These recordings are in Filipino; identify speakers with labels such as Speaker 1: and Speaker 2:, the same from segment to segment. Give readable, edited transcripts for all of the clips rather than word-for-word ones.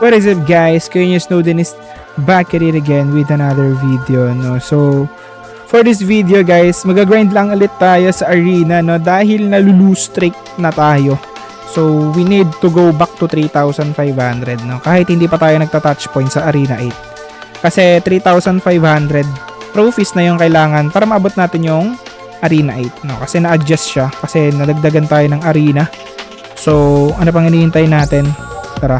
Speaker 1: What is up guys? Kuya Snowden is back at it again with another video, no? So, for this video guys, mag-grind lang ulit tayo sa arena, no? Dahil nalulose streak na tayo. So, we need to go back to 3,500, no? Kahit hindi pa tayo nagta-touch point sa Arena 8. Kasi 3,500 trophies na yung kailangan para maabot natin yung Arena 8, no? Kasi na-adjust siya kasi nadagdagan tayo ng arena. So, ano pang hinihintay natin? Tara.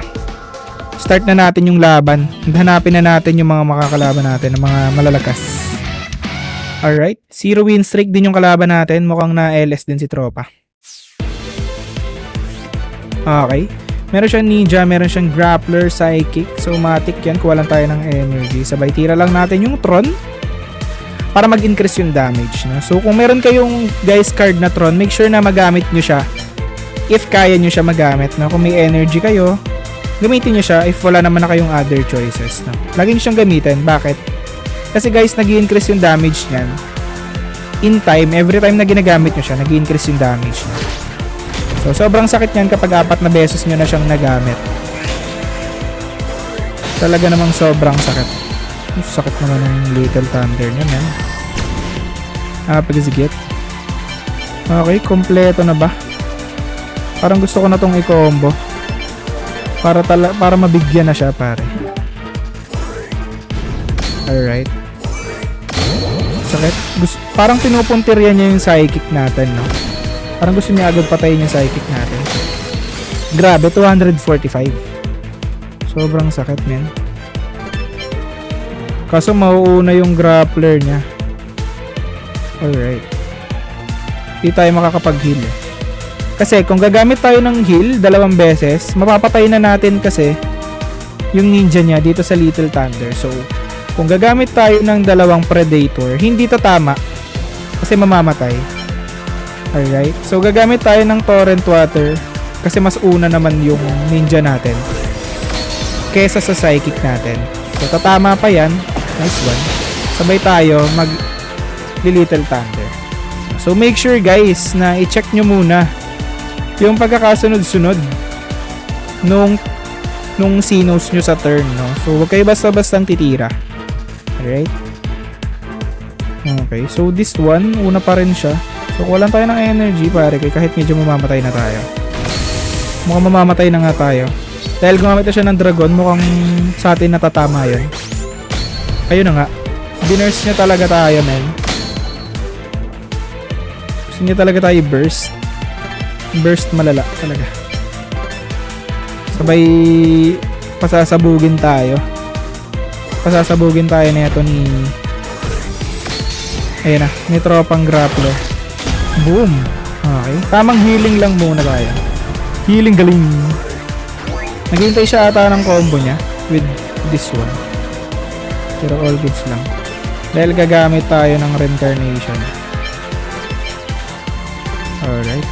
Speaker 1: Start na natin yung laban. Hanapin na natin yung mga makakalaban natin, ng mga malalakas. Alright. 0 win streak din yung kalaban natin. Mukhang na LS din si tropa. Okay. Meron siyang ninja, meron siyang grappler, psychic. So, matic yan. Kuha lang tayo ng energy. Sabay tira lang natin yung Tron para mag-increase yung damage. No? So, kung meron kayong guys card na Tron, make sure na magamit nyo siya. If kaya nyo siya magamit. No? Kung may energy kayo, gamitin nyo siya if wala naman na kayong other choices. No? Lagi nyo siyang gamitin. Bakit? Kasi guys, nag-i-increase yung damage niyan. In time, every time na ginagamit nyo siya, nag-i-increase yung damage niya. So, sobrang sakit niyan kapag 4 na beses nyo na siyang nagamit. Talaga namang sobrang sakit. Sakit naman ng Little Thunder niya, man. Pagsigit. Okay, kompleto na ba? Parang gusto ko na tong i-combo. Para mabigyan na siya, pare. Alright. Sakit. Parang pinupuntirya niya yung psychic natin, no? Parang gusto niya agad patayin yung psychic natin. Grabe, 245. Sobrang sakit, men. Kaso mauuna yung grappler niya. Alright. Hindi tayo makakapag-heal, eh. Kasi kung gagamit tayo ng heal 2 beses, mapapatay na natin kasi yung ninja niya dito sa Little Thunder. So, kung gagamit tayo ng 2 predator, hindi tatama kasi mamamatay. Alright? So, gagamit tayo ng torrent water kasi mas una naman yung ninja natin kesa sa psychic natin. So, tatama pa yan. Nice one. Sabay tayo mag Little Thunder. So, make sure guys na i-check nyo muna yung pagkakasunod-sunod nung sinos nyo sa turn, no? So, huwag kayo basta-bastang titira. Alright? Okay, so this one, una pa rin siya. So, kuha lang tayo ng energy, pare, kahit medyo mamamatay na tayo. Mukhang mamamatay na nga tayo. Dahil gumamit na siya ng dragon, mukhang sa atin natatama yun. Ayun na nga. Binurst niya talaga tayo, men. Gusto niya talaga tayo burst. Burst malala talaga. Sabay pasasabugin tayo. Pasasabugin tayo nito ni ayun na, ni tropang grappler. Boom. Okay. Tamang healing lang muna tayo. Healing galing. Naghihintay siya ata ng combo niya with this one. Pero all goods lang. Dahil gagamit tayo ng reincarnation. Alright.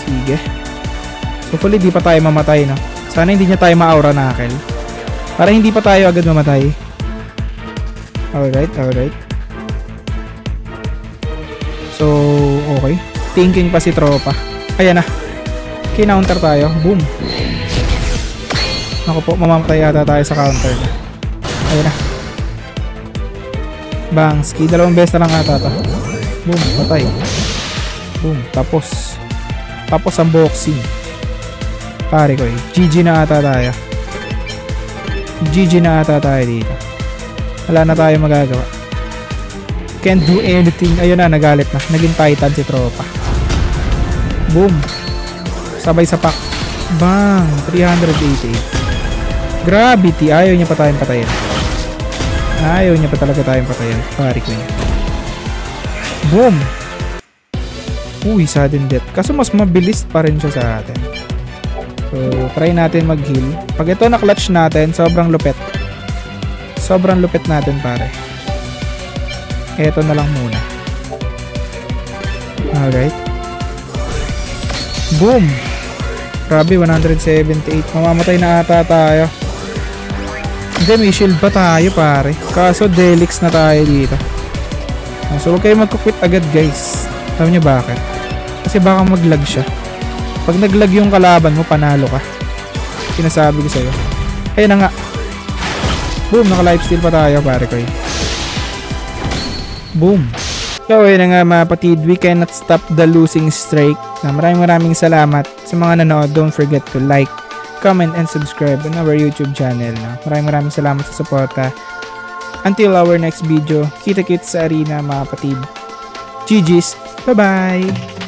Speaker 1: Sige. So, hopefully di pa tayo mamatay, no? Sana hindi niya tayo ma-aura knuckle. Para hindi pa tayo agad mamatay. Alright, alright. So, okay. Thinking pa si tropa. Ayan na. Kinounter tayo. Boom. Ako po, mamamatay ata tayo sa counter. Ayan na. Bangski. 2 beses na lang ata ito. Boom. Patay. Boom. Tapos ang boxing. Pare ko eh. GG na ata tayo. GG na ata tayo dito. Wala na tayo magagawa. Can't do anything. Ayun na, nagalit na. Naging titan si tropa. Boom. Sabay sa pack. Bang. 388. Gravity. Ayaw niya pa tayong patayin. Ayaw niya pa talaga tayong patayin. Pare ko niya. Boom. Uy, sudden death. Kaso mas mabilis pa rin siya sa atin. So, try natin mag-heal. Pag ito na-clutch natin, sobrang lupet. Sobrang lupet natin, pare. Ito na lang muna. Alright. Boom! Grabe, 178. Mamamatay na ata tayo. Hindi, may shield pa tayo, pare. Kaso, Delix na tayo dito. So, huwag kayo magkukwit agad, guys. Alam nyo bakit? Kasi baka mag-lag siya. Pag nag-lag yung kalaban mo, panalo ka. Sinasabi ko sa'yo. Ayun na nga. Boom, naka-lifesteal pa tayo pare ko eh. Boom. So ayun na nga mga kapatid, we cannot stop the losing streak. Maraming salamat sa mga nanood. Don't forget to like, comment, and subscribe on our YouTube channel. Maraming salamat sa suporta. Until our next video, kita-kits sa arena mga kapatid. GG's. Bye-bye!